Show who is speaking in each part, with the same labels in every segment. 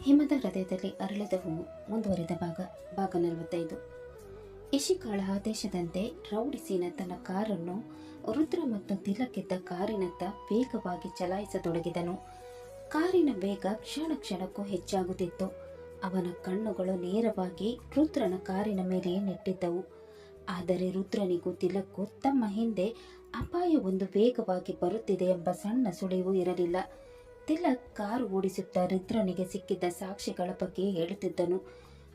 Speaker 1: ಹಿಮದ ಹೃದಯದಲ್ಲಿ ಅರಳಿದ ಹೂವು ಮುಂದುವರಿದ ಭಾಗ 45. ಇಶಿಕಾಳ ಆದೇಶದಂತೆ ರೌಡಿಸೀನ ತನ್ನ ಕಾರನ್ನು ರುದ್ರ ಮತ್ತು ತಿಲಕ್ಕಿದ್ದ ಕಾರಿನತ್ತ ವೇಗವಾಗಿ ಚಲಾಯಿಸತೊಡಗಿದನು. ಕಾರಿನ ವೇಗ ಕ್ಷಣ ಕ್ಷಣಕ್ಕೂ ಹೆಚ್ಚಾಗುತ್ತಿತ್ತು. ಅವನ ಕಣ್ಣುಗಳು ನೇರವಾಗಿ ರುದ್ರನ ಕಾರಿನ ಮೇಲೆಯೇ ನೆಟ್ಟಿದ್ದವು. ಆದರೆ ರುದ್ರನಿಗೂ ತಿಲಕ್ಕೂ ತಮ್ಮ ಹಿಂದೆ ಅಪಾಯವೊಂದು ವೇಗವಾಗಿ ಬರುತ್ತಿದೆ ಎಂಬ ಸಣ್ಣ ಸುಳಿವು ಇರಲಿಲ್ಲ. ತಿಲಕ್ ಕಾರು ಓಡಿಸುತ್ತಾ ರುದ್ರನಿಗೆ ಸಿಕ್ಕಿದ್ದ ಸಾಕ್ಷಿಗಳ ಬಗ್ಗೆ ಹೇಳುತ್ತಿದ್ದನು.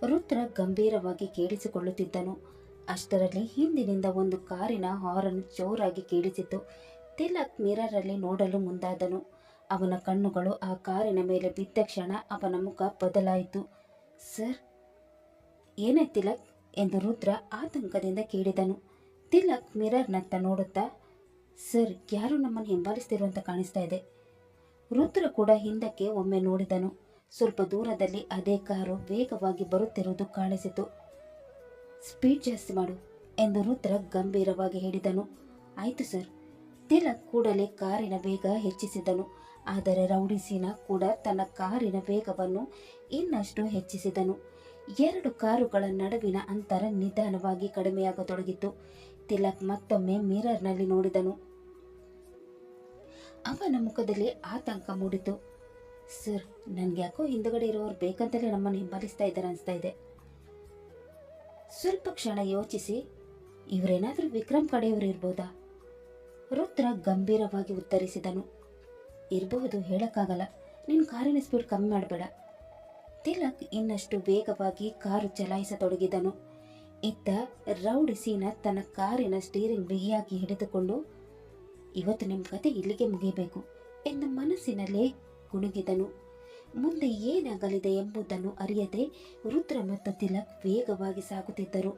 Speaker 1: ರುದ್ರ ಗಂಭೀರವಾಗಿ ಕೇಳಿಸಿಕೊಳ್ಳುತ್ತಿದ್ದನು. ಅಷ್ಟರಲ್ಲಿ ಹಿಂದಿನಿಂದ ಒಂದು ಕಾರಿನ ಹಾರನ್ ಜೋರಾಗಿ ಕೇಳಿಸಿತು. ತಿಲಕ್ ಮಿರರಲ್ಲಿ ನೋಡಲು ಮುಂದಾದನು. ಅವನ ಕಣ್ಣುಗಳು ಆ ಕಾರಿನ ಮೇಲೆ ಬಿದ್ದ ಕ್ಷಣ ಅವನ ಮುಖ ಬದಲಾಯಿತು. ಸರ್, ಏನೇ ತಿಲಕ್ ಎಂದು ರುದ್ರ ಆತಂಕದಿಂದ ಕೇಳಿದನು. ತಿಲಕ್ ಮಿರರ್ನತ್ತ ನೋಡುತ್ತಾ, ಸರ್, ಯಾರು ನಮ್ಮನ್ನು ಹಿಂಬಾಲಿಸ್ತಿರುವಂತ ಕಾಣಿಸ್ತಾ ಇದೆ. ರುದ್ರ ಕೂಡ ಹಿಂದಕ್ಕೆ ಒಮ್ಮೆ ನೋಡಿದನು. ಸ್ವಲ್ಪ ದೂರದಲ್ಲಿ ಅದೇ ಕಾರು ವೇಗವಾಗಿ ಬರುತ್ತಿರುವುದು ಕಾಣಿಸಿತು. ಸ್ಪೀಡ್ ಜಾಸ್ತಿ ಮಾಡು ಎಂದು ರುದ್ರ ಗಂಭೀರವಾಗಿ ಹೇಳಿದನು. ಆಯ್ತು ಸರ್. ತಿಲಕ್ ಕೂಡಲೇ ಕಾರಿನ ವೇಗ ಹೆಚ್ಚಿಸಿದನು. ಆದರೆ ರೌಡಿಸೀನ ಕೂಡ ತನ್ನ ಕಾರಿನ ವೇಗವನ್ನು ಇನ್ನಷ್ಟು ಹೆಚ್ಚಿಸಿದನು. ಎರಡು ಕಾರುಗಳ ನಡುವಿನ ಅಂತರ ನಿಧಾನವಾಗಿ ಕಡಿಮೆಯಾಗತೊಡಗಿತು. ತಿಲಕ್ ಮತ್ತೊಮ್ಮೆ ಮಿರರ್ನಲ್ಲಿ ನೋಡಿದನು. ಅವನ ಮುಖದಲ್ಲಿ ಆತಂಕ ಮೂಡಿತು. ಸರ್, ನನ್ಗೆ ಯಾಕೋ ಹಿಂದುಗಡೆ ಇರೋರು ಬೇಕಂತಲೇ ನಮ್ಮನ್ನು ಹಿಂಬಾಲಿಸ್ತಾ ಇದ್ದಾರೆ ಅನಿಸ್ತಾ ಇದೆ. ಸ್ವಲ್ಪ ಕ್ಷಣ ಯೋಚಿಸಿ, ಇವರೇನಾದರೂ ವಿಕ್ರಮ್ ಕಡೆಯವರು ಇರ್ಬೋದಾ? ರುದ್ರ ಗಂಭೀರವಾಗಿ ಉತ್ತರಿಸಿದನು. ಇರಬಹುದು, ಹೇಳಕ್ಕಾಗಲ್ಲ. ನೀನು ಕಾರಿನ ಸ್ಪೀಡ್ ಕಮ್ಮಿ ಮಾಡಬೇಡ. ತಿಲಕ್ ಇನ್ನಷ್ಟು ವೇಗವಾಗಿ ಕಾರು ಚಲಾಯಿಸತೊಡಗಿದನು. ಇತ್ತ ರೌಡಿಸೀನ ತನ್ನ ಕಾರಿನ ಸ್ಟೀರಿಂಗ್ ಬಿಗಿಯಾಗಿ ಹಿಡಿದುಕೊಂಡು, ಇವತ್ತು ನಿಮ್ಮ ಕತೆ ಇಲ್ಲಿಗೆ ಮುಗಿಯಬೇಕು ಎಂದು ಮನಸ್ಸಿನಲ್ಲೇ ಗುಣುಗಿದನು. ಮುಂದೆ ಏನಾಗಲಿದೆ ಎಂಬುದನ್ನು ಅರಿಯದೆ ರುದ್ರ ಮತ್ತು ತಿಲಕ್ ವೇಗವಾಗಿ ಸಾಗುತ್ತಿದ್ದರು.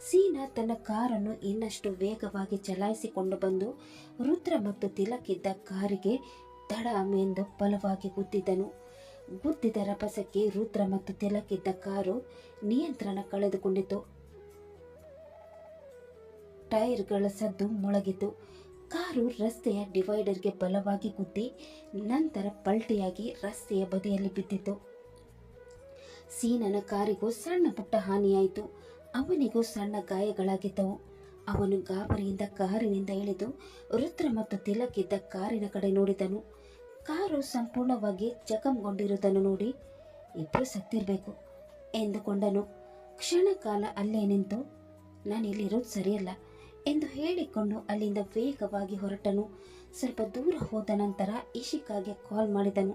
Speaker 1: ಸೀನಾ ತನ್ನ ಕಾರನ್ನು ಇನ್ನಷ್ಟು ವೇಗವಾಗಿ ಚಲಾಯಿಸಿಕೊಂಡು ಬಂದು ರುದ್ರ ಮತ್ತು ತಿಲಕ್ ಇದ್ದ ಕಾರಿಗೆ ದಡಾಮ್ ಎಂದು ಬಲವಾಗಿ ಗುದ್ದಿದನು. ಗುದ್ದಿದ ರಭಸಕ್ಕೆ ರುದ್ರ ಮತ್ತು ತಿಲಕ್ ಇದ್ದ ಕಾರು ನಿಯಂತ್ರಣ ಕಳೆದುಕೊಂಡಿತು. ಟೈರ್ಗಳ ಸದ್ದು ಮೊಳಗಿತು. ಕಾರು ರಸ್ತೆಯ ಡಿವೈಡರ್ಗೆ ಬಲವಾಗಿ ಗುದ್ದಿ ನಂತರ ಪಲ್ಟಿಯಾಗಿ ರಸ್ತೆಯ ಬದಿಯಲ್ಲಿ ಬಿದ್ದಿತು. ಸೀನನ ಕಾರಿಗೂ ಸಣ್ಣ ಪುಟ್ಟ ಹಾನಿಯಾಯಿತು. ಅವನಿಗೂ ಸಣ್ಣ ಗಾಯಗಳಾಗಿದ್ದವು. ಅವನು ಗಾಬರಿಯಿಂದ ಕಾರಿನಿಂದ ಇಳಿದು ರುದ್ರ ಮತ್ತು ತಿಲಕ್ ಇದ್ದ ಕಾರಿನ ಕಡೆ ನೋಡಿದನು. ಕಾರು ಸಂಪೂರ್ಣವಾಗಿ ಜಖಂಗೊಂಡಿರುವುದನ್ನು ನೋಡಿ ಇಬ್ಬರು ಸತ್ತಿರಬೇಕು ಎಂದುಕೊಂಡನು. ಕ್ಷಣ ಕಾಲ ಅಲ್ಲೇ ನಿಂತು, ನಾನು ಇಲ್ಲಿರೋದು ಸರಿಯಲ್ಲ ಎಂದು ಹೇಳಿಕೊಂಡು ಅಲ್ಲಿಂದ ವೇಗವಾಗಿ ಹೊರಟನು. ಸ್ವಲ್ಪ ದೂರ ಹೋದ ನಂತರ ಇಶಿಕಾಗೆ ಕಾಲ್ ಮಾಡಿದನು.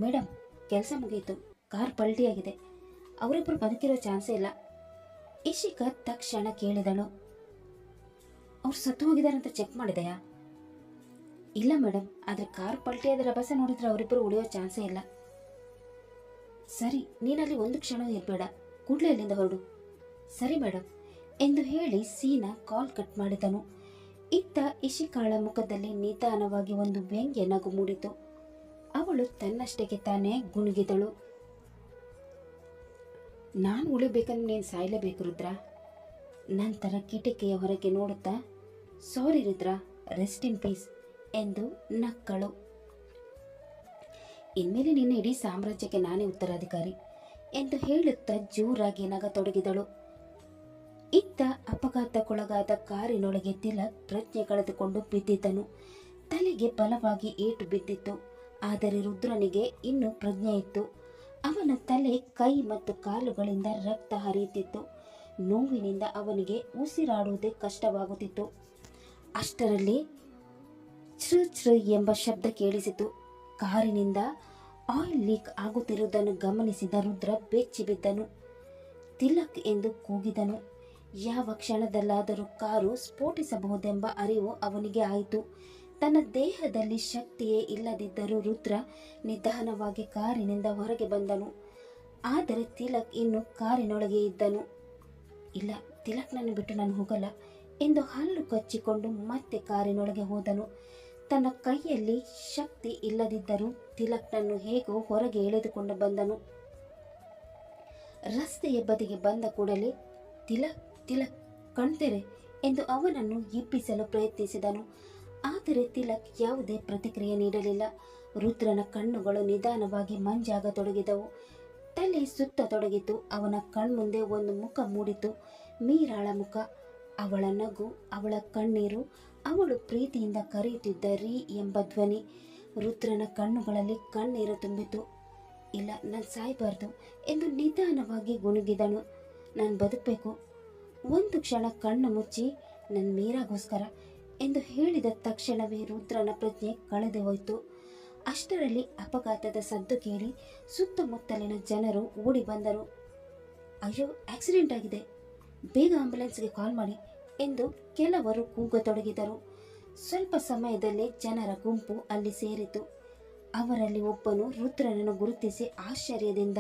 Speaker 1: ಮೇಡಮ್, ಕೆಲಸ ಮುಗಿಯಿತು. ಕಾರ್ ಪಲ್ಟಿಯಾಗಿದೆ. ಅವರಿಬ್ಬರು ಬದುಕಿರೋ ಚಾನ್ಸೇ ಇಲ್ಲ. ಇಶಿಕಾ ತಕ್ಷಣ ಕೇಳಿದಳು, ಅವ್ರು ಸತ್ತು ಹೋಗಿದಾರಂತ ಚೆಕ್ ಮಾಡಿದೆಯಾ? ಇಲ್ಲ ಮೇಡಮ್, ಆದರೆ ಕಾರ್ ಪಲ್ಟಿಯಾದ ರಭಸ ನೋಡಿದ್ರೆ ಅವರಿಬ್ಬರು ಉಳಿಯೋ ಚಾನ್ಸೇ ಇಲ್ಲ. ಸರಿ, ನೀನಲ್ಲಿ ಒಂದು ಕ್ಷಣ ಇರಬೇಡ, ಕೂಡಲೇ ಇಲ್ಲಿಂದ ಹೊರಡು. ಸರಿ ಮೇಡಮ್ ಎಂದು ಹೇಳಿ ಸೀನಾ ಕಾಲ್ ಕಟ್ ಮಾಡಿದನು. ಇತ್ತ ಇಶಿಕಾಳ ಮುಖದಲ್ಲಿ ನಿಧಾನವಾಗಿ ಒಂದು ವ್ಯಂಗ್ಯ ನಗು ಮೂಡಿತು. ಅವಳು ತನ್ನಷ್ಟಕ್ಕೆ ತಾನೇ ಗುಣುಗಿದಳು. ನಾನು ಉಳಿಬೇಕಂದ್ರೆ ನೀನು ಸಾಯಲೇಬೇಕು ರುದ್ರ. ನಂತರ ಕಿಟಕಿಯ ಹೊರಗೆ ನೋಡುತ್ತಾ, ಸಾರಿ ರುದ್ರ, ರೆಸ್ಟ್ ಇನ್ ಪೀಸ್ ಎಂದು ನಕ್ಕಳು. ಇನ್ಮೇಲೆ ನಿನ್ನ ಇಡೀ ಸಾಮ್ರಾಜ್ಯಕ್ಕೆ ನಾನೇ ಉತ್ತರಾಧಿಕಾರಿ ಎಂದು ಹೇಳುತ್ತಾ ಜೋರಾಗಿ ನಗತೊಡಗಿದಳು. ಇತ್ತ ಅಪಘಾತಕ್ಕೊಳಗಾದ ಕಾರಿನೊಳಗೆ ತಿಲಕ್ ಪ್ರಜ್ಞೆ ಕಳೆದುಕೊಂಡು ಬಿದ್ದಿದ್ದನು. ತಲೆಗೆ ಬಲವಾಗಿ ಏಟು ಬಿದ್ದಿತ್ತು. ಆದರೆ ರುದ್ರನಿಗೆ ಇನ್ನೂ ಪ್ರಜ್ಞೆ ಇತ್ತು. ಅವನ ತಲೆ, ಕೈ ಮತ್ತು ಕಾಲುಗಳಿಂದ ರಕ್ತ ಹರಿಯುತ್ತಿತ್ತು. ನೋವಿನಿಂದ ಅವನಿಗೆ ಉಸಿರಾಡುವುದೇ ಕಷ್ಟವಾಗುತ್ತಿತ್ತು. ಅಷ್ಟರಲ್ಲಿ ಛೃ ಎಂಬ ಶಬ್ದ ಕೇಳಿಸಿತು. ಕಾರಿನಿಂದ ಆಯಿಲ್ ಲೀಕ್ ಆಗುತ್ತಿರುವುದನ್ನು ಗಮನಿಸಿದ ರುದ್ರ ಬೆಚ್ಚಿ ಬಿದ್ದನು. ತಿಲಕ್ ಎಂದು ಕೂಗಿದನು. ಯಾವ ಕ್ಷಣದಲ್ಲಾದರೂ ಕಾರು ಸ್ಫೋಟಿಸಬಹುದೆಂಬ ಅರಿವು ಅವನಿಗೆ ಆಯಿತು. ತನ್ನ ದೇಹದಲ್ಲಿ ಶಕ್ತಿಯೇ ಇಲ್ಲದಿದ್ದರೂ ರುದ್ರ ನಿಧಾನವಾಗಿ ಕಾರಿನಿಂದ ಹೊರಗೆ ಬಂದನು. ಆದರೆ ತಿಲಕ್ ಇನ್ನು ಕಾರಿನೊಳಗೆ ಇದ್ದನು. ಇಲ್ಲ, ತಿಲಕ್ನನ್ನು ಬಿಟ್ಟು ನಾನು ಹೋಗಲ್ಲ ಎಂದು ಹಲ್ಲು ಕಚ್ಚಿಕೊಂಡು ಮತ್ತೆ ಕಾರಿನೊಳಗೆ ಹೋದನು. ತನ್ನ ಕೈಯಲ್ಲಿ ಶಕ್ತಿ ಇಲ್ಲದಿದ್ದರೂ ತಿಲಕ್ನನ್ನು ಹೇಗೋ ಹೊರಗೆ ಎಳೆದುಕೊಂಡು ಬಂದನು. ರಸ್ತೆಯ ಬದಿಗೆ ಬಂದ ಕೂಡಲೇ ತಿಲಕ್ ತಿಲಕ್ ಕಣ್ತೆರೆ ಎಂದು ಅವನನ್ನು ಎಬ್ಬಿಸಲು ಪ್ರಯತ್ನಿಸಿದನು. ಆದರೆ ತಿಲಕ್ ಯಾವುದೇ ಪ್ರತಿಕ್ರಿಯೆ ನೀಡಲಿಲ್ಲ. ರುದ್ರನ ಕಣ್ಣುಗಳು ನಿಧಾನವಾಗಿ ಮಂಜಾಗತೊಡಗಿದವು. ತಲೆ ಸುತ್ತತೊಡಗಿತು. ಅವನ ಕಣ್ಮುಂದೆ ಒಂದು ಮುಖ ಮೂಡಿತು. ಮೀರಾಳ ಮುಖ, ಅವಳ ನಗು, ಅವಳ ಕಣ್ಣೀರು, ಅವಳು ಪ್ರೀತಿಯಿಂದ ಕರೆಯುತ್ತಿದ್ದ ರೀ ಎಂಬ ಧ್ವನಿ. ರುದ್ರನ ಕಣ್ಣುಗಳಲ್ಲಿ ಕಣ್ಣೀರು ತುಂಬಿತು. ಇಲ್ಲ, ನಾನು ಸಾಯಬಾರ್ದು ಎಂದು ನಿಧಾನವಾಗಿ ಗುನುಗಿದನು. ನಾನು ಬದುಕಬೇಕು. ಒಂದು ಕ್ಷಣ ಕಣ್ಣು ಮುಚ್ಚಿ ನನ್ನ ಮೀರಾಗೋಸ್ಕರ ಎಂದು ಹೇಳಿದ ತಕ್ಷಣವೇ ರುದ್ರನ ಪ್ರಜ್ಞೆ ಕಳೆದು ಹೋಯಿತು. ಅಷ್ಟರಲ್ಲಿ ಅಪಘಾತದ ಸದ್ದು ಕೇಳಿ ಸುತ್ತಮುತ್ತಲಿನ ಜನರು ಓಡಿ ಬಂದರು. ಅಯ್ಯೋ, ಆಕ್ಸಿಡೆಂಟ್ ಆಗಿದೆ, ಬೇಗ ಆಂಬ್ಯುಲೆನ್ಸ್ಗೆ ಕಾಲ್ ಮಾಡಿ ಎಂದು ಕೆಲವರು ಕೂಗತೊಡಗಿದರು. ಸ್ವಲ್ಪ ಸಮಯದಲ್ಲೇ ಜನರ ಗುಂಪು ಅಲ್ಲಿ ಸೇರಿತು. ಅವರಲ್ಲಿ ಒಬ್ಬನು ರುದ್ರನನ್ನು ಗುರುತಿಸಿ ಆಶ್ಚರ್ಯದಿಂದ,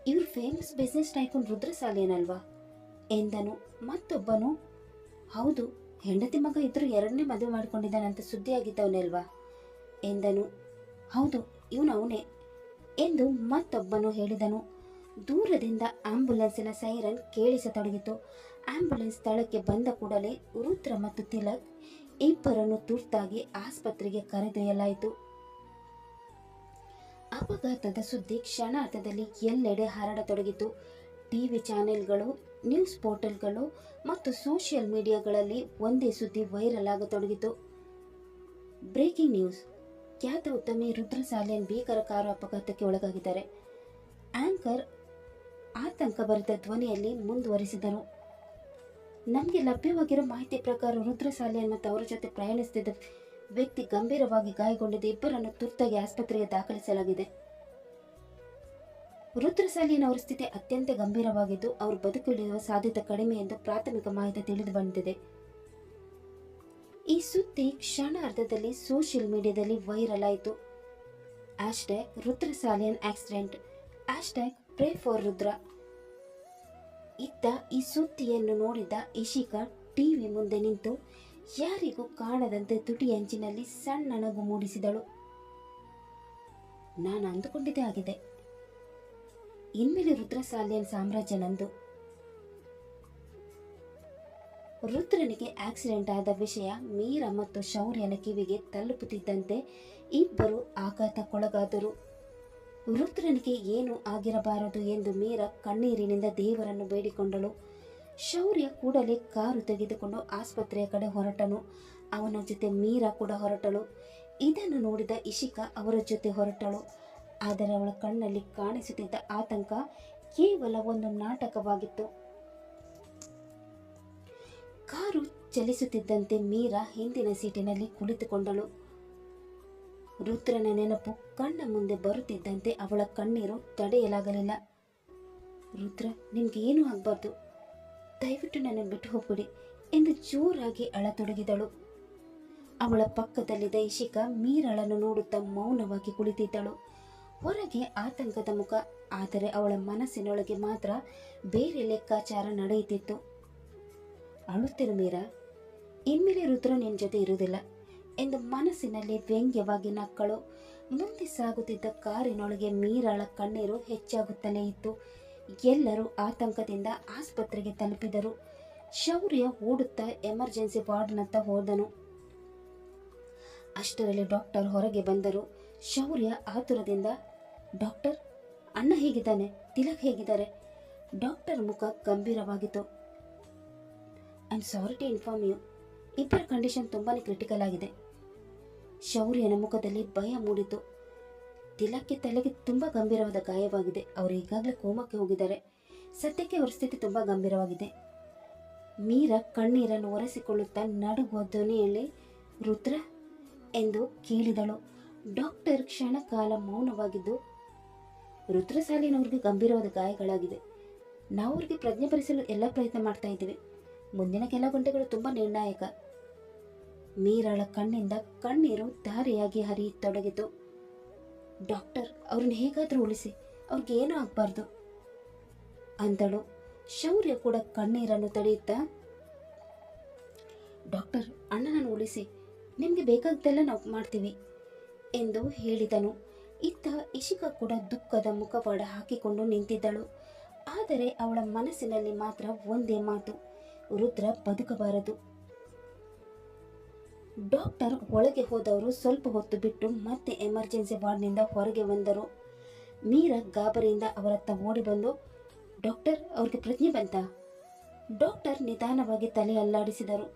Speaker 1: ಇವರು ಫೇಮಸ್ ಬಿಸ್ನೆಸ್ ಟೈಕೂನ್ ರುದ್ರ ಸಾಲಿಯನಲ್ವಾ ಎಂದನು. ಮತ್ತೊಬ್ಬನು, ಹೌದು, ಹೆಂಡತಿ ಮಗ ಇದ್ರು ಎರಡನೇ ಮದುವೆ ಮಾಡಿಕೊಂಡಿದ್ದಾನಂತ ಸುದ್ದಿಯಾಗಿದ್ದವನೇ ಅಲ್ವಾ ಎಂದನು. ಹೌದು, ಇವನು ಅವನೇ ಎಂದು ಮತ್ತೊಬ್ಬನು ಹೇಳಿದನು. ದೂರದಿಂದ ಆಂಬ್ಯುಲೆನ್ಸಿನ ಸೈರನ್ ಕೇಳಿಸತೊಡಗಿತು. ಆಂಬ್ಯುಲೆನ್ಸ್ ಸ್ಥಳಕ್ಕೆ ಬಂದ ಕೂಡಲೇ ರುದ್ರ ಮತ್ತು ತಿಲಕ್ ಇಬ್ಬರನ್ನು ತುರ್ತಾಗಿ ಆಸ್ಪತ್ರೆಗೆ ಕರೆದೊಯ್ಯಲಾಯಿತು. ಅಪಘಾತದ ಸುದ್ದಿ ಕ್ಷಣಾರ್ಧದಲ್ಲಿ ಎಲ್ಲೆಡೆ ಹರಡತೊಡಗಿತು. ಟಿವಿ ಚಾನೆಲ್ಗಳು, ನ್ಯೂಸ್ ಪೋರ್ಟಲ್ಗಳು ಮತ್ತು ಸೋಷಿಯಲ್ ಮೀಡಿಯಾಗಳಲ್ಲಿ ಒಂದೇ ಸುದ್ದಿ ವೈರಲ್ ಆಗತೊಡಗಿತು. ಬ್ರೇಕಿಂಗ್ ನ್ಯೂಸ್, ಖ್ಯಾತ ಉದ್ಯಮಿ ರುದ್ರ ಸಾಲಿಯನ್ ಭೀಕರ ಕಾರು ಅಪಘಾತಕ್ಕೆ ಒಳಗಾಗಿದ್ದಾರೆ. ಆಂಕರ್ ಆತಂಕಭರಿತ ಧ್ವನಿಯಲ್ಲಿ ಮುಂದುವರಿಸಿದರು. ನಮಗೆ ಲಭ್ಯವಾಗಿರೋ ಮಾಹಿತಿ ಪ್ರಕಾರ ರುದ್ರ ಸಾಲಿಯನ್ ಮತ್ತು ಅವರ ಜೊತೆ ಪ್ರಯಾಣಿಸುತ್ತಿದ್ದ ವ್ಯಕ್ತಿ ಗಂಭೀರವಾಗಿ ಗಾಯಗೊಂಡಿದ್ದು ಇಬ್ಬರನ್ನು ತುರ್ತಾಗಿ ಆಸ್ಪತ್ರೆಗೆ ದಾಖಲಿಸಲಾಗಿದೆ. ರುದ್ರ ಸಾಲಿಯನ್ ಅವರ ಸ್ಥಿತಿ ಅತ್ಯಂತ ಗಂಭೀರವಾಗಿದ್ದು ಅವರು ಬದುಕುಳಿಯುವ ಸಾಧ್ಯತೆ ಕಡಿಮೆ ಎಂದು ಪ್ರಾಥಮಿಕ ಮಾಹಿತಿ ತಿಳಿದು ಬಂದಿದೆ. ಈ ಸುದ್ದಿ ಕ್ಷಣಾರ್ಧದಲ್ಲಿ ಸೋಷಿಯಲ್ ಮೀಡಿಯಾದಲ್ಲಿ ವೈರಲ್ ಆಯಿತು. Hashtag Rudra Salian accident, hashtag pray for Rudra. ಇತ್ತ ಈ ಸುದ್ದಿಯನ್ನು ನೋಡಿದ ಇಶಿಕಾ ಟಿವಿ ಮುಂದೆ ನಿಂತು ಯಾರಿಗೂ ಕಾಣದಂತೆ ತುಟಿ ಅಂಚಿನಲ್ಲಿ ಸಣ್ಣ ನಗು ಮೂಡಿಸಿದಳು. ನಾನು ಅಂದುಕೊಂಡಿದ್ದೇ ಆಗಿದೆ. ಇನ್ಮೇಲೆ ರುದ್ರ ಸಾಲಿಯನ್ ಸಾಮ್ರಾಜ್ಯ ನಂದು. ರುದ್ರನಿಗೆ ಆಕ್ಸಿಡೆಂಟ್ ಆದ ವಿಷಯ ಮೀರಾ ಮತ್ತು ಶೌರ್ಯನ ಕಿವಿಗೆ ತಲುಪುತ್ತಿದ್ದಂತೆ ಇಬ್ಬರು ಆಘಾತಕ್ಕೊಳಗಾದರು. ರುದ್ರನಿಗೆ ಏನೂ ಆಗಿರಬಾರದು ಎಂದು ಮೀರಾ ಕಣ್ಣೀರಿನಿಂದ ದೇವರನ್ನು ಬೇಡಿಕೊಂಡಳು. ಶೌರ್ಯ ಕೂಡಲೇ ಕಾರು ತೆಗೆದುಕೊಂಡು ಆಸ್ಪತ್ರೆಯ ಕಡೆ ಹೊರಟನು. ಅವನ ಜೊತೆ ಮೀರಾ ಕೂಡ ಹೊರಟಳು. ಇದನ್ನು ನೋಡಿದ ಇಶಿಕಾ ಅವರ ಜೊತೆ ಹೊರಟಳು. ಆದರೆ ಅವಳ ಕಣ್ಣಲ್ಲಿ ಕಾಣಿಸುತ್ತಿದ್ದ ಆತಂಕ ಕೇವಲ ಒಂದು ನಾಟಕವಾಗಿತ್ತು. ಕಾರು ಚಲಿಸುತ್ತಿದ್ದಂತೆ ಮೀರಾ ಹಿಂದಿನ ಸೀಟಿನಲ್ಲಿ ಕುಳಿತುಕೊಂಡಳು. ರುದ್ರನ ನೆನಪು ಕಣ್ಣ ಮುಂದೆ ಬರುತ್ತಿದ್ದಂತೆ ಅವಳ ಕಣ್ಣೀರು ತಡೆಯಲಾಗಲಿಲ್ಲ. ರುದ್ರ, ನಿಮ್ಗೆ ಏನೂ ಆಗಬಾರ್ದು, ದಯವಿಟ್ಟು ನನ್ನ ಬಿಟ್ಟು ಹೋಗ್ಬಿಡಿ ಎಂದು ಜೋರಾಗಿ ಅಳತೊಡಗಿದಳು. ಅವಳ ಪಕ್ಕದಲ್ಲಿದ್ದ ಇಶಿಕಾ ಮೀರಾಳನ್ನು ನೋಡುತ್ತಾ ಮೌನವಾಗಿ ಕುಳಿತಿದ್ದಳು. ಹೊರಗೆ ಆತಂಕದ ಮುಖ, ಆದರೆ ಅವಳ ಮನಸ್ಸಿನೊಳಗೆ ಮಾತ್ರ ಬೇರೆ ಲೆಕ್ಕಾಚಾರ ನಡೆಯುತ್ತಿತ್ತು. ಅಳುತ್ತಿರು ಮೀರಾ, ಇನ್ಮೇಲೆ ರುದ್ರ ನಿನ್ನ ಜೊತೆ ಇರುವುದಿಲ್ಲ ಎಂದು ಮನಸ್ಸಿನಲ್ಲಿ ವ್ಯಂಗ್ಯವಾಗಿ ನಕ್ಕಳು. ಮುಂದೆ ಸಾಗುತ್ತಿದ್ದ ಕಾರಿನೊಳಗೆ ಮೀರಾಳ ಕಣ್ಣೀರು ಹೆಚ್ಚಾಗುತ್ತಲೇ ಇತ್ತು. ಎಲ್ಲರೂ ಆತಂಕದಿಂದ ಆಸ್ಪತ್ರೆಗೆ ತಲುಪಿದರು. ಶೌರ್ಯ ಓಡುತ್ತಾ ಎಮರ್ಜೆನ್ಸಿ ವಾರ್ಡ್ನತ್ತ ಹೋದನು. ಅಷ್ಟರಲ್ಲಿ ಡಾಕ್ಟರ್ ಹೊರಗೆ ಬಂದರು. ಶೌರ್ಯ ಆತುರದಿಂದ, ಡಾಕ್ಟರ್, ಅಣ್ಣ ಹೇಗಿದ್ದಾನೆ? ತಿಲಕ್ ಹೇಗಿದ್ದಾರೆ? ಡಾಕ್ಟರ್ ಮುಖ ಗಂಭೀರವಾಗಿತ್ತು. I am sorry to inform you, ಇಬ್ಬರ ಕಂಡೀಷನ್ ತುಂಬಾ ಕ್ರಿಟಿಕಲ್ ಆಗಿದೆ. ಶೌರ್ಯನ ಮುಖದಲ್ಲಿ ಭಯ ಮೂಡಿತು. ತಿಲಕ್ಗೆ ತಲೆಗೆ ತುಂಬ ಗಂಭೀರವಾದ ಗಾಯವಾಗಿದೆ. ಅವರು ಈಗಾಗಲೇ ಕೋಮಕ್ಕೆ ಹೋಗಿದ್ದಾರೆ. ಸದ್ಯಕ್ಕೆ ಅವರ ಸ್ಥಿತಿ ತುಂಬ ಗಂಭೀರವಾಗಿದೆ. ಮೀರಾ ಕಣ್ಣೀರನ್ನು ಒರೆಸಿಕೊಳ್ಳುತ್ತಾ ನಡುಗುವ ಧ್ವನಿಯಲ್ಲಿ, ರುದ್ರ ಎಂದು ಕೇಳಿದಳು. ಡಾಕ್ಟರ್ ಕ್ಷಣಕಾಲ ಮೌನವಾಗಿದ್ದು, ರುದ್ರ ಸಾಲಿನವ್ರಿಗೆ ಗಂಭೀರವಾದ ಗಾಯಗಳಾಗಿದೆ. ನಾವು ಅವ್ರಿಗೆ ಪ್ರಜ್ಞೆ ಬರಿಸಲು ಎಲ್ಲ ಪ್ರಯತ್ನ ಮಾಡ್ತಾ ಇದ್ದೀವಿ. ಮುಂದಿನ ಕೆಲ ಗಂಟೆಗಳು ತುಂಬ ನಿರ್ಣಾಯಕ. ಮೀರಾಳ ಕಣ್ಣಿಂದ ಕಣ್ಣೀರು ಧಾರೆಯಾಗಿ ಹರಿಯತೊಡಗಿತು. ಡಾಕ್ಟರ್, ಅವ್ರನ್ನ ಹೇಗಾದರೂ ಉಳಿಸಿ, ಅವ್ರಿಗೆ ಏನೂ ಆಗಬಾರ್ದು ಅಂದಳು. ಶೌರ್ಯ ಕೂಡ ಕಣ್ಣೀರನ್ನು ತಡೆಯುತ್ತಾ, ಡಾಕ್ಟರ್, ಅಣ್ಣನನ್ನು ಉಳಿಸಿ, ನಿಮಗೆ ಬೇಕಾದ್ದೆಲ್ಲ ನಾವು ಮಾಡ್ತೀವಿ ಎಂದು ಹೇಳಿದನು. ಇತ್ತ ಇಶಿಕಾ ಕೂಡ ದುಃಖದ ಮುಖವಾಡ ಹಾಕಿಕೊಂಡು ನಿಂತಿದ್ದಳು. ಆದರೆ ಅವಳ ಮನಸ್ಸಿನಲ್ಲಿ ಮಾತ್ರ ಒಂದೇ ಮಾತು, ರುದ್ರ ಬದುಕಬಾರದು. ಡಾಕ್ಟರ್ ಒಳಗೆ ಹೋದವರು ಸ್ವಲ್ಪ ಹೊತ್ತು ಬಿಟ್ಟು ಮತ್ತೆ ಎಮರ್ಜೆನ್ಸಿ ವಾರ್ಡ್ನಿಂದ ಹೊರಗೆ ಬಂದರು. ಮೀರಾ ಗಾಬರಿಯಿಂದ ಅವರತ್ತ ಓಡಿ ಬಂದು, ಡಾಕ್ಟರ್, ಅವ್ರಿಗೆ ಪ್ರಜ್ಞೆ ಬಂತಾ? ಡಾಕ್ಟರ್ ನಿಧಾನವಾಗಿ ತಲೆ ಅಲ್ಲಾಡಿಸಿದರು.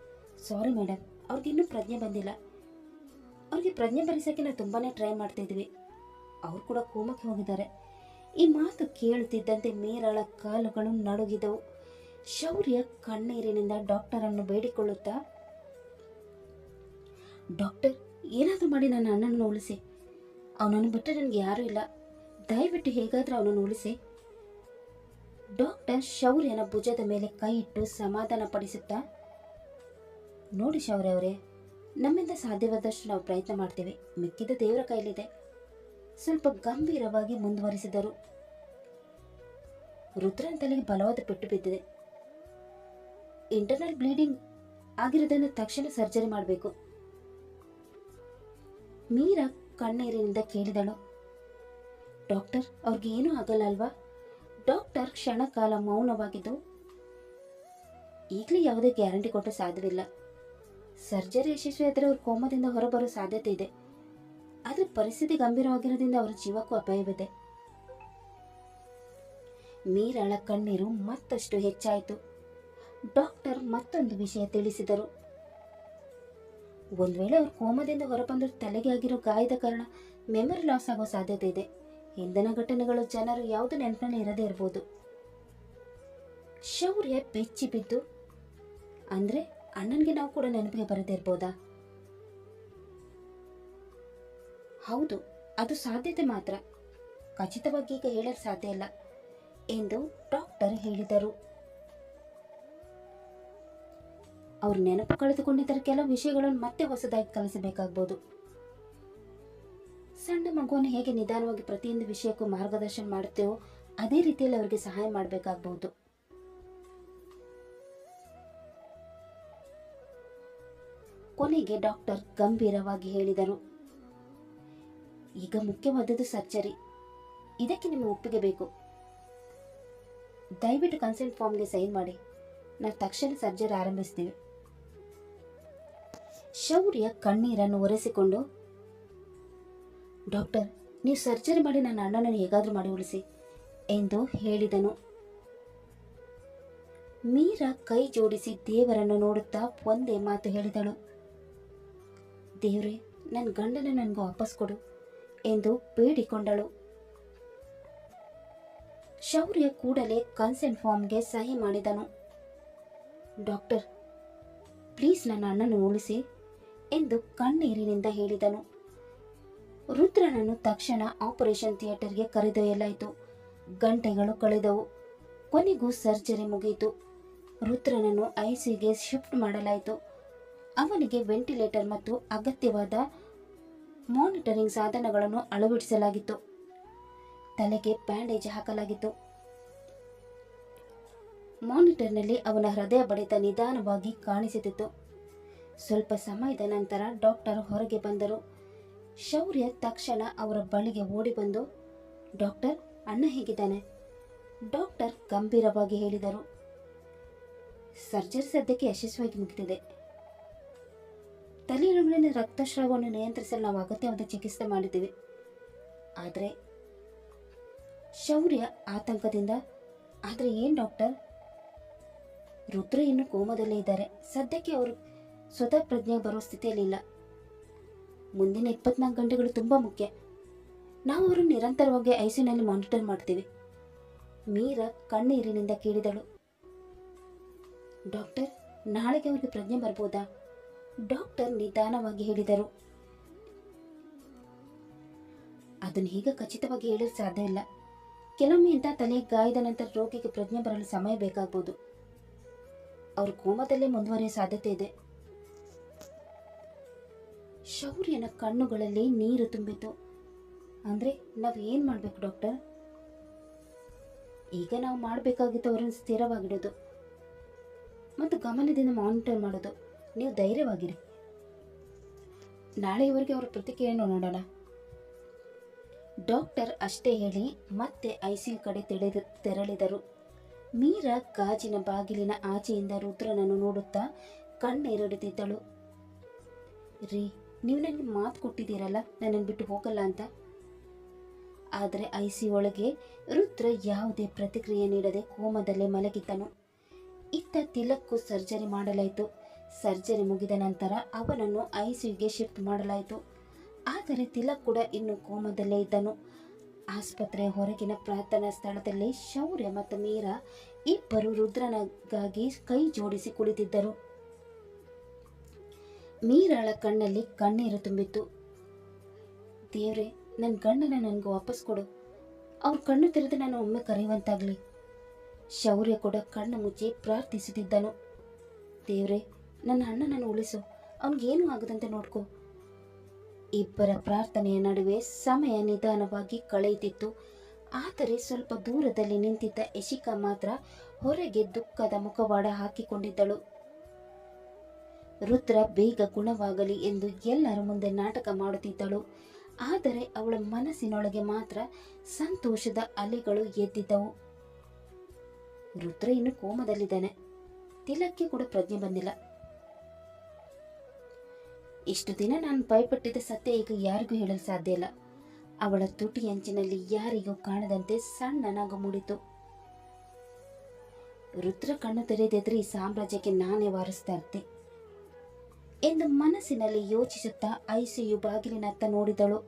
Speaker 1: ಸಾರಿ ಮೇಡಮ್, ಅವ್ರಿಗಿನ್ನೂ ಪ್ರಜ್ಞೆ ಬಂದಿಲ್ಲ. ಅವ್ರಿಗೆ ಪ್ರಜ್ಞೆ ಬರಿಸೋಕ್ಕೆ ನಾವು ತುಂಬಾ ಟ್ರೈ ಮಾಡ್ತಿದ್ವಿ. ಅವ್ರು ಕೂಡ ಕೋಮಕ್ಕೆ ಹೋಗಿದ್ದಾರೆ. ಈ ಮಾತು ಕೇಳುತ್ತಿದ್ದಂತೆ ಮೀರಾಳ ಕಾಲುಗಳು ನಡುಗಿದವು. ಶೌರ್ಯ ಕಣ್ಣೀರಿನಿಂದ ಡಾಕ್ಟರನ್ನು ಬೇಡಿಕೊಳ್ಳುತ್ತಾ, ಡಾಕ್ಟರ್, ಏನಾದರೂ ಮಾಡಿ ನನ್ನ ಅಣ್ಣನನ್ನು ಉಳಿಸಿ. ಅವನನ್ನು ಬಿಟ್ಟರೆ ನನಗೆ ಯಾರೂ ಇಲ್ಲ. ದಯವಿಟ್ಟು ಹೇಗಾದರೂ ಅವನನ್ನು ಉಳಿಸಿ. ಡಾಕ್ಟರ್ ಶೌರ್ಯನ ಭುಜದ ಮೇಲೆ ಕೈ ಇಟ್ಟು ಸಮಾಧಾನ ಪಡಿಸುತ್ತಾ, ನೋಡಿ ಶೌರ್ಯ ಅವರೇ, ನಮ್ಮಿಂದ ಸಾಧ್ಯವಾದಷ್ಟು ನಾವು ಪ್ರಯತ್ನ ಮಾಡ್ತೇವೆ. ಮಿಕ್ಕಿದ ದೇವರ ಕೈಲಿದೆ. ಸ್ವಲ್ಪ ಗಂಭೀರವಾಗಿ ಮುಂದುವರಿಸಿದರು. ರುದ್ರನ ತಲೆಗೆ ಬಲವಾದ ಪೆಟ್ಟು ಬಿದ್ದಿದೆ. ಇಂಟರ್ನಲ್ ಬ್ಲೀಡಿಂಗ್ ಆಗಿರೋದನ್ನು ತಕ್ಷಣ ಸರ್ಜರಿ ಮಾಡಬೇಕು. ಮೀರಾ ಕಣ್ಣೀರಿನಿಂದ ಕೇಳಿದಳು, ಡಾಕ್ಟರ್, ಅವ್ರಿಗೆ ಏನೂ ಆಗಲ್ಲ ಅಲ್ವಾ? ಡಾಕ್ಟರ್ ಕ್ಷಣಕಾಲ ಮೌನವಾಗಿದ್ದು, ಈಗಲೇ ಯಾವುದೇ ಗ್ಯಾರಂಟಿ ಕೊಟ್ಟು ಸಾಧ್ಯವಿಲ್ಲ. ಸರ್ಜರಿ ಯಶಸ್ವಿಯಾದರೆ ಅವರು ಕೋಮದಿಂದ ಹೊರಬರೋ ಸಾಧ್ಯತೆ ಇದೆ. ಆದರೆ ಪರಿಸ್ಥಿತಿ ಗಂಭೀರವಾಗಿರೋದ್ರಿಂದ ಅವರ ಜೀವಕ್ಕೂ ಅಪಾಯವಿದೆ. ಮೀರಾಳ ಕಣ್ಣೀರು ಮತ್ತಷ್ಟು ಹೆಚ್ಚಾಯಿತು. ಡಾಕ್ಟರ್ ಮತ್ತೊಂದು ವಿಷಯ ತಿಳಿಸಿದರು. ಒಂದು ವೇಳೆ ಅವರು ಕೋಮದಿಂದ ಹೊರಬಂದರೂ ತಲೆಗೆ ಆಗಿರೋ ಗಾಯದ ಕಾರಣ ಮೆಮೊರಿ ಲಾಸ್ ಆಗೋ ಸಾಧ್ಯತೆ ಇದೆ. ಹಿಂದಿನ ಘಟನೆಗಳು ಜನರು ಯಾವುದು ನೆನಪಿನಲ್ಲಿ ಇರದೇ ಇರಬಹುದು. ಶೌರ್ಯ ಬೆಚ್ಚಿ ಬಿದ್ದು, ಅಂದ್ರೆ ಅಣ್ಣನಿಗೆ ನಾವು ಕೂಡ ನೆನಪಿಗೆ ಬರದೇ ಇರ್ಬೋದಾ? ಹೌದು, ಅದು ಸಾಧ್ಯತೆ ಮಾತ್ರ. ಖಚಿತವಾಗಿ ಈಗ ಹೇಳಲು ಸಾಧ್ಯ ಇಲ್ಲ ಎಂದು ಡಾಕ್ಟರ್ ಹೇಳಿದರು. ಅವರು ನೆನಪು ಕಳೆದುಕೊಂಡಿದ್ದರೆ ಕೆಲವು ವಿಷಯಗಳನ್ನು ಮತ್ತೆ ಹೊಸದಾಗಿ ಕಲಿಸಬೇಕಾಗಬಹುದು. ಸಣ್ಣ ಮಗುವನ್ನು ಹೇಗೆ ನಿಧಾನವಾಗಿ ಪ್ರತಿಯೊಂದು ವಿಷಯಕ್ಕೂ ಮಾರ್ಗದರ್ಶನ ಮಾಡುತ್ತೇವೋ ಅದೇ ರೀತಿಯಲ್ಲಿ ಅವರಿಗೆ ಸಹಾಯ ಮಾಡಬೇಕಾಗಬಹುದು. ಕೊನೆಗೆ ಡಾಕ್ಟರ್ ಗಂಭೀರವಾಗಿ ಹೇಳಿದರು, ಈಗ ಮುಖ್ಯವಾದದ್ದು ಸರ್ಜರಿ. ಇದಕ್ಕೆ ನಿಮ್ಮ ಒಪ್ಪಿಗೆ ಬೇಕು. ದಯವಿಟ್ಟು ಕನ್ಸೆಂಟ್ ಫಾರ್ಮ್ಗೆ ಸೈನ್ ಮಾಡಿ. ನಾವು ತಕ್ಷಣ ಸರ್ಜರಿ ಆರಂಭಿಸ್ತೀವಿ. ಶೌರ್ಯ ಕಣ್ಣೀರನ್ನು ಒರೆಸಿಕೊಂಡು, ಡಾಕ್ಟರ್, ನೀವು ಸರ್ಜರಿ ಮಾಡಿ ನನ್ನ ಅಣ್ಣನನ್ನು ಹೇಗಾದರೂ ಮಾಡಿ ಉಳಿಸಿ ಎಂದು ಹೇಳಿದನು. ಮೀರಾ ಕೈ ಜೋಡಿಸಿ ದೇವರನ್ನು ನೋಡುತ್ತಾ ಒಂದೇ ಮಾತು ಹೇಳಿದಳು, ದೇವ್ರೇ, ನನ್ನ ಗಂಡನ ನನಗೆ ವಾಪಸ್ ಕೊಡು ಎಂದು ಬೇಡಿಕೊಂಡಳು. ಶೌರ್ಯ ಕೂಡಲೇ ಕನ್ಸೆಂಟ್ ಫಾರ್ಮ್ಗೆ ಸಹಿ ಮಾಡಿದನು. ಡಾಕ್ಟರ್, ಪ್ಲೀಸ್ ನನ್ನ ಅಣ್ಣನ ಉಳಿಸಿ ಎಂದು ಕಣ್ಣೀರಿನಿಂದ ಹೇಳಿದನು. ರುದ್ರನನ್ನು ತಕ್ಷಣ ಆಪರೇಷನ್ ಥಿಯೇಟರ್ಗೆ ಕರೆದೊಯ್ಯಲಾಯಿತು. ಗಂಟೆಗಳು ಕಳೆದವು. ಕೊನೆಗೂ ಸರ್ಜರಿ ಮುಗಿಯಿತು. ರುದ್ರನನ್ನು ಐಸಿಯುಗೆ ಶಿಫ್ಟ್ ಮಾಡಲಾಯಿತು. ಅವನಿಗೆ ವೆಂಟಿಲೇಟರ್ ಮತ್ತು ಅಗತ್ಯವಾದ ಮಾನಿಟರಿಂಗ್ ಸಾಧನಗಳನ್ನು ಅಳವಡಿಸಲಾಗಿತ್ತು. ತಲೆಗೆ ಬ್ಯಾಂಡೇಜ್ ಹಾಕಲಾಗಿತ್ತು. ಮಾನಿಟರ್ನಲ್ಲಿ ಅವನ ಹೃದಯ ಬಡಿತ ನಿಧಾನವಾಗಿ ಕಾಣಿಸುತ್ತಿತ್ತು. ಸ್ವಲ್ಪ ಸಮಯದ ನಂತರ ಡಾಕ್ಟರ್ ಹೊರಗೆ ಬಂದರು. ಶೌರ್ಯ ತಕ್ಷಣ ಅವರ ಬಳಿಗೆ ಓಡಿ ಬಂದು, ಡಾಕ್ಟರ್, ಅಣ್ಣ ಹೇಗಿದ್ದಾನೆ? ಡಾಕ್ಟರ್ ಗಂಭೀರವಾಗಿ ಹೇಳಿದರು, ಸರ್ಜರಿ ಸದ್ಯಕ್ಕೆ ಯಶಸ್ವಿಯಾಗಿ ಮುಗಿದಿದೆ. ತಲೆಯೊಳಗಿನ ರಕ್ತಸ್ರಾವವನ್ನು ನಿಯಂತ್ರಿಸಲು ನಾವು ಅಗತ್ಯವಾದ ಚಿಕಿತ್ಸೆ ಮಾಡಿದ್ದೀವಿ. ಆದರೆ ಶೌರ್ಯ ಆತಂಕದಿಂದ, ಆದರೆ ಏನು ಡಾಕ್ಟರ್? ರುದ್ರ ಇನ್ನು ಕೋಮದಲ್ಲೇ ಇದ್ದಾರೆ. ಸದ್ಯಕ್ಕೆ ಅವರು ಸ್ವತಃ ಪ್ರಜ್ಞೆಗೆ ಬರುವ ಸ್ಥಿತಿಯಲ್ಲಿಲ್ಲ. ಮುಂದಿನ 24 ಗಂಟೆಗಳು ತುಂಬ ಮುಖ್ಯ. ನಾವು ಅವರನ್ನು ನಿರಂತರವಾಗಿ ಐಸಿಯುನಲ್ಲಿ ಮಾನಿಟರ್ ಮಾಡ್ತೀವಿ. ಮೀರಾ ಕಣ್ಣೀರಿನಿಂದ ಕೇಳಿದಳು, ಡಾಕ್ಟರ್, ನಾಳೆಗೆ ಅವರಿಗೆ ಪ್ರಜ್ಞೆ ಬರ್ಬೋದಾ? ಡಾಕ್ಟರ್ ನಿಧಾನವಾಗಿ ಹೇಳಿದರು, ಅದನ್ನು ಈಗ ಖಚಿತವಾಗಿ ಹೇಳಲು ಸಾಧ್ಯ ಇಲ್ಲ. ಕೆಲವೊಮ್ಮೆ ಇಂಥ ತಲೆಯ ಗಾಯದ ನಂತರ ರೋಗಿಗೆ ಪ್ರಜ್ಞೆ ಬರಲು ಸಮಯ ಬೇಕಾಗಬಹುದು. ಅವರು ಕೋಮದಲ್ಲೇ ಮುಂದುವರಿಯುವ ಸಾಧ್ಯತೆ ಇದೆ. ಶೌರ್ಯನ ಕಣ್ಣುಗಳಲ್ಲಿ ನೀರು ತುಂಬಿತು. ಅಂದ್ರೆ ನಾವು ಏನು ಮಾಡಬೇಕು ಡಾಕ್ಟರ್? ಈಗ ನಾವು ಮಾಡಬೇಕಾಗಿತ್ತು ಅವರನ್ನು ಸ್ಥಿರವಾಗಿಡೋದು ಮತ್ತು ಗಮನದಿಂದ ಮಾನಿಟರ್ ಮಾಡೋದು. ನೀವು ಧೈರ್ಯವಾಗಿರಿ. ನಾಳೆಯವರೆಗೆ ಅವರ ಪ್ರತಿಕ್ರಿಯೆಯನ್ನು ನೋಡೋಣ. ಡಾಕ್ಟರ್ ಅಷ್ಟೇ ಹೇಳಿ ಮತ್ತೆ ಐಸಿಯು ಕಡೆ ತೆರಳಿದರು. ಮೀರಾ ಗಾಜಿನ ಬಾಗಿಲಿನ ಆಚೆಯಿಂದ ರುದ್ರನನ್ನು ನೋಡುತ್ತಾ ಕಣ್ಣೀರಿಡುತ್ತಿದ್ದಳು. ರೀ, ನೀವು ನನಗೆ ಮಾತು ಕೊಟ್ಟಿದ್ದೀರಲ್ಲ ನನ್ನನ್ನು ಬಿಟ್ಟು ಹೋಗಲ್ಲ ಅಂತ. ಆದರೆ ಐಸಿ ಒಳಗೆ ರುದ್ರ ಯಾವುದೇ ಪ್ರತಿಕ್ರಿಯೆ ನೀಡದೆ ಕೋಮದಲ್ಲೇ ಮಲಗಿದ್ದನು. ಇತ್ತ ತಿಲಕ್ಕು ಸರ್ಜರಿ ಮಾಡಲಾಯಿತು. ಸರ್ಜರಿ ಮುಗಿದ ನಂತರ ಅವನನ್ನು ಐಸಿಯುಗೆ ಶಿಫ್ಟ್ ಮಾಡಲಾಯಿತು. ಆದರೆ ತಿಲಕ್ ಕೂಡ ಇನ್ನು ಕೋಮದಲ್ಲೇ ಇದ್ದನು. ಆಸ್ಪತ್ರೆಯ ಹೊರಗಿನ ಪ್ರಾರ್ಥನಾ ಸ್ಥಳದಲ್ಲಿ ಶೌರ್ಯ ಮತ್ತು ಮೀರಾ ಇಬ್ಬರು ರುದ್ರನಿಗಾಗಿ ಕೈ ಜೋಡಿಸಿ ಕುಳಿತಿದ್ದರು. ಮೀರಾಳ ಕಣ್ಣಲ್ಲಿ ಕಣ್ಣೀರು ತುಂಬಿತ್ತು. ದೇವ್ರೆ, ನನ್ನ ಗಂಡನ ನನಗೆ ವಾಪಸ್ ಕೊಡು. ಅವ್ರ ಕಣ್ಣು ತೆರೆದು ನಾನು ಒಮ್ಮೆ ಕರೆಯುವಂತಾಗಲಿ. ಶೌರ್ಯ ಕೂಡ ಕಣ್ಣು ಮುಚ್ಚಿ ಪ್ರಾರ್ಥಿಸುತ್ತಿದ್ದನು. ದೇವ್ರೆ, ನನ್ನ ಅಣ್ಣನನ್ನು ಉಳಿಸು, ಅವನಿಗೇನು ಆಗದಂತೆ ನೋಡ್ಕೊ. ಇಬ್ಬರ ಪ್ರಾರ್ಥನೆಯ ನಡುವೆ ಸಮಯ ನಿಧಾನವಾಗಿ ಕಳೆಯುತ್ತಿತ್ತು. ಆದರೆ ಸ್ವಲ್ಪ ದೂರದಲ್ಲಿ ನಿಂತಿದ್ದ ಯಶಿಕಾ ಮಾತ್ರ ಹೊರಗೆ ದುಃಖದ ಮುಖವಾಡ ಹಾಕಿಕೊಂಡಿದ್ದಳು. ರುದ್ರ ಬೇಗ ಗುಣವಾಗಲಿ ಎಂದು ಎಲ್ಲರ ಮುಂದೆ ನಾಟಕ ಮಾಡುತ್ತಿದ್ದಳು. ಆದರೆ ಅವಳ ಮನಸ್ಸಿನೊಳಗೆ ಮಾತ್ರ ಸಂತೋಷದ ಅಲೆಗಳು ಎದ್ದಿದ್ದವು. ರುದ್ರ ಇನ್ನು ಕೋಮದಲ್ಲಿದ್ದಾನೆ. ತಿಲಕ್ಕೆ ಕೂಡ ಪ್ರಜ್ಞೆ ಬಂದಿಲ್ಲ. ಇಷ್ಟು ದಿನ ನಾನು ಭಯಪಟ್ಟಿದ್ದ ಸತ್ಯ ಈಗ ಯಾರಿಗೂ ಹೇಳಲು ಸಾಧ್ಯ ಇಲ್ಲ. ಅವಳ ತುಟಿ ಅಂಚಿನಲ್ಲಿ ಯಾರಿಗೂ ಕಾಣದಂತೆ ಸಣ್ಣ ನಗು ಮೂಡಿತು. ರುದ್ರ ಕಣ್ಣು ತೆರೆದಿದ್ರೆ ಈ ಸಾಮ್ರಾಜ್ಯಕ್ಕೆ ನಾನೇ ವಾರಿಸ್ತಾ ಇರ್ತೆ ಎಂದು ಮನಸ್ಸಿನಲ್ಲಿ ಯೋಚಿಸುತ್ತಾ ಐಸಿಯು ಬಾಗಿಲಿನತ್ತ ನೋಡಿದಳು.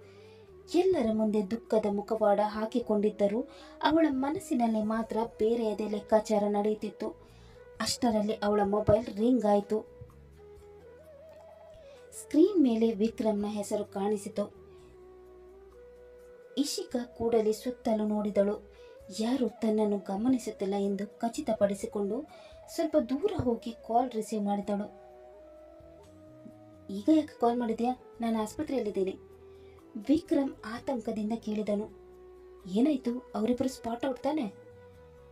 Speaker 1: ಎಲ್ಲರ ಮುಂದೆ ದುಃಖದ ಮುಖವಾಡ ಹಾಕಿಕೊಂಡಿದ್ದರೂ ಅವಳ ಮನಸ್ಸಿನಲ್ಲಿ ಮಾತ್ರ ಬೇರೆಯದೇ ಲೆಕ್ಕಾಚಾರ ನಡೆಯುತ್ತಿತ್ತು. ಅಷ್ಟರಲ್ಲಿ ಅವಳ ಮೊಬೈಲ್ ರಿಂಗ್ ಆಯಿತು. ಸ್ಕ್ರೀನ್ ಮೇಲೆ ವಿಕ್ರಮ್ನ ಹೆಸರು ಕಾಣಿಸಿತು. ಇಶಿಕಾ ಕೂಡಲೇ ಸುತ್ತಲೂ ನೋಡಿದಳು. ಯಾರು ತನ್ನನ್ನು ಗಮನಿಸುತ್ತಿಲ್ಲ ಎಂದು ಖಚಿತಪಡಿಸಿಕೊಂಡು ಸ್ವಲ್ಪ ದೂರ ಹೋಗಿ ಕಾಲ್ ರಿಸೀವ್ ಮಾಡಿದಳು. ಈಗ ಯಾಕೆ ಕಾಲ್ ಮಾಡಿದ್ಯಾ? ನಾನು ಆಸ್ಪತ್ರೆಯಲ್ಲಿದ್ದೇನೆ. ವಿಕ್ರಮ್ ಆತಂಕದಿಂದ ಕೇಳಿದನು. ಏನಾಯ್ತು? ಅವರಿಬ್ಬರು ಸ್ಪಾಟ್ ಔಟ್ ತಾನೆ?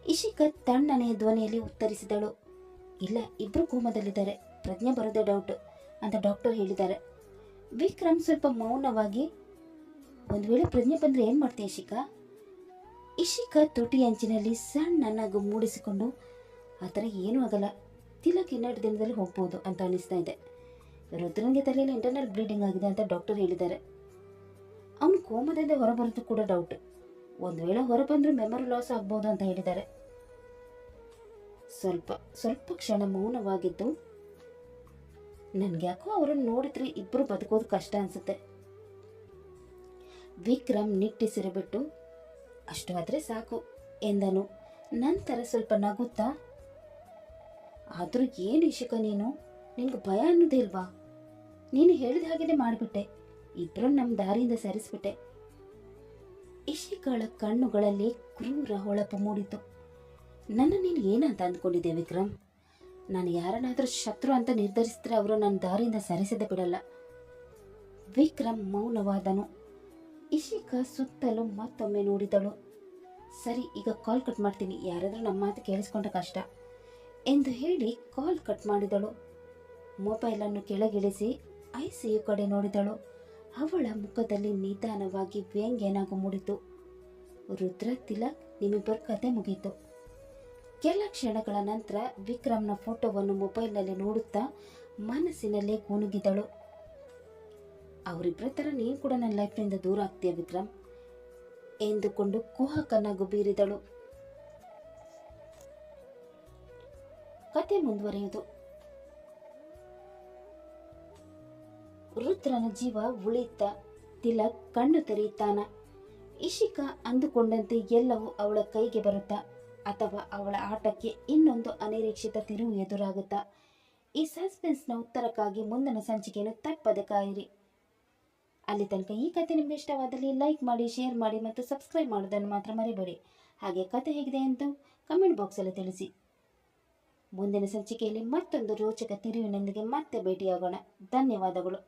Speaker 1: ಇಶಿಕಾ ತಣ್ಣನೆಯ ಧ್ವನಿಯಲ್ಲಿ ಉತ್ತರಿಸಿದಳು. ಇಲ್ಲ, ಇಬ್ರು ಕೋಮದಲ್ಲಿದ್ದಾರೆ. ಪ್ರಜ್ಞೆ ಬರೋದೇ ಡೌಟ್ ಅಂತ ಡಾಕ್ಟರ್ ಹೇಳಿದ್ದಾರೆ. ವಿಕ್ರಮ್ ಸ್ವಲ್ಪ ಮೌನವಾಗಿ, ಒಂದು ವೇಳೆ ಪ್ರಜ್ಞೆ ಬಂದರೆ ಏನು ಮಾಡ್ತೀಯ ಇಶಿಕಾ? ಇಶಿಕಾ ತುಟಿ ಅಂಚಿನಲ್ಲಿ ಸಣ್ಣ ನಗು ಮೂಡಿಸಿಕೊಂಡು, ಆ ಥರ ಏನೂ ಆಗಲ್ಲ, ತಿಲಕ್ 2 ದಿನದಲ್ಲಿ ಹೋಗ್ಬೋದು ಅಂತ ಅನಿಸ್ತಾ ಇದೆ. ರುದ್ರನಿಗೆ ತಲೆಯಲ್ಲಿ ಇಂಟರ್ನಲ್ ಬ್ಲೀಡಿಂಗ್ ಆಗಿದೆ ಅಂತ ಡಾಕ್ಟರ್ ಹೇಳಿದ್ದಾರೆ. ಅವನು ಕೋಮದಿಂದ ಹೊರಬರೋದು ಕೂಡ ಡೌಟ್. ಒಂದು ವೇಳೆ ಹೊರಬಂದರೂ ಮೆಮೊರಿ ಲಾಸ್ ಆಗ್ಬೋದು ಅಂತ ಹೇಳಿದ್ದಾರೆ. ಸ್ವಲ್ಪ ಕ್ಷಣ ಮೌನವಾಗಿದ್ದು, ನನಗ್ಯಾಕೋ ಅವರನ್ನು ನೋಡಿದ್ರೆ ಇಬ್ಬರು ಬದುಕೋದು ಕಷ್ಟ ಅನಿಸುತ್ತೆ. ವಿಕ್ರಮ್ ನಿಟ್ಟಿಸಿರುಬಿಟ್ಟು, ಅಷ್ಟು ಆದರೆ ಸಾಕು ಎಂದನು. ನಂತರ ಸ್ವಲ್ಪ ನಗುತ್ತಾ, ಆದರೂ ಏನು ಇಶಿಕಾ ನೀನು, ನಿನಗೆ ಭಯ ಅನ್ನೋದೇ ಇಲ್ವಾ? ನೀನು ಹೇಳಿದ ಹಾಗೆಯೇ ಮಾಡಿಬಿಟ್ಟೆ. ಇಬ್ಬರು ನಮ್ಮ ದಾರಿಯಿಂದ ಸರಿಸ್ಬಿಟ್ಟೆ. ಇಶಿಕಾಳ ಕಣ್ಣುಗಳಲ್ಲಿ ಕ್ರೂರ ಹೊಳಪು ಮೂಡಿತು. ನನ್ನ ನೀನು ಏನಂತ ಅಂದ್ಕೊಂಡಿದ್ದೆ ವಿಕ್ರಮ್? ನಾನು ಯಾರನ್ನಾದರೂ ಶತ್ರು ಅಂತ ನಿರ್ಧರಿಸಿದ್ರೆ ಅವರು ನನ್ನ ದಾರಿಯಿಂದ ಸರಿಸದೆ ಬಿಡಲ್ಲ. ವಿಕ್ರಮ್ ಮೌನವಾದನು. ಇಶಿಕಾ ಸುತ್ತಲೂ ಮತ್ತೊಮ್ಮೆ ನೋಡಿದಳು. ಸರಿ, ಈಗ ಕಾಲ್ ಕಟ್ ಮಾಡ್ತೀನಿ, ಯಾರಾದರೂ ನಮ್ಮ ಮಾತು ಕೇಳಿಸ್ಕೊಂಡ್ರೆ ಕಷ್ಟ ಎಂದು ಹೇಳಿ ಕಾಲ್ ಕಟ್ ಮಾಡಿದಳು. ಮೊಬೈಲನ್ನು ಕೆಳಗಿಳಿಸಿ ಐಸಿಯು ಕಡೆ ನೋಡಿದಳು. ಅವಳ ಮುಖದಲ್ಲಿ ನಿಧಾನವಾಗಿ ವ್ಯಂಗ್ಯನಾಗು ಮೂಡಿತು. ರುದ್ರ, ತಿಲಕ್, ನಿಮ್ಮಿಬ್ಬರ ಕತೆ ಮುಗೀತು. ಕೆಲ ಕ್ಷಣಗಳ ನಂತರ ವಿಕ್ರಮ್ನ ಫೋಟೋವನ್ನು ಮೊಬೈಲ್ನಲ್ಲಿ ನೋಡುತ್ತಾ ಮನಸ್ಸಿನಲ್ಲೇ ಗುನುಗಿದಳು. ಅವರಿಬ್ಬರ ಥರ ನೀನು ಕೂಡ ನನ್ನ ಲೈಫ್ನಿಂದ ದೂರ ಆಗ್ತೀಯ ವಿಕ್ರಮ್ ಎಂದುಕೊಂಡು ಕುಹಕ ನಗು ಬೀರಿದಳು. ಕತೆ ಮುಂದುವರಿಯುವುದು. ರುದ್ರನ ಜೀವ ಉಳಿಯುತ್ತ ತಿಲಕ್ ಕಣ್ಣು ತೆರೆಯುತ್ತಾನ. ಇಶಿಕಾ ಅಂದುಕೊಂಡಂತೆ ಎಲ್ಲವೂ ಅವಳ ಕೈಗೆ ಬರುತ್ತಾ ಅಥವಾ ಅವಳ ಆಟಕ್ಕೆ ಇನ್ನೊಂದು ಅನಿರೀಕ್ಷಿತ ತಿರುವು ಎದುರಾಗುತ್ತಾ? ಈ ಸಸ್ಪೆನ್ಸ್ನ ಉತ್ತರಕ್ಕಾಗಿ ಮುಂದಿನ ಸಂಚಿಕೆಯನ್ನು ತಪ್ಪದೆ ಕಾಯಿರಿ. ಅಲ್ಲಿ ತನಕ ಈ ಕತೆ ನಿಮಗೆ ಇಷ್ಟವಾದಲ್ಲಿ ಲೈಕ್ ಮಾಡಿ, ಶೇರ್ ಮಾಡಿ ಮತ್ತು ಸಬ್ಸ್ಕ್ರೈಬ್ ಮಾಡೋದನ್ನು ಮಾತ್ರ ಮರಿಬೇಡಿ. ಹಾಗೆ ಕತೆ ಹೇಗಿದೆ ಅಂತ ಕಮೆಂಟ್ ಬಾಕ್ಸಲ್ಲಿ ತಿಳಿಸಿ. ಮುಂದಿನ ಸಂಚಿಕೆಯಲ್ಲಿ ಮತ್ತೊಂದು ರೋಚಕ ತಿರುವಿನೊಂದಿಗೆ ಮತ್ತೆ ಭೇಟಿಯಾಗೋಣ. ಧನ್ಯವಾದಗಳು.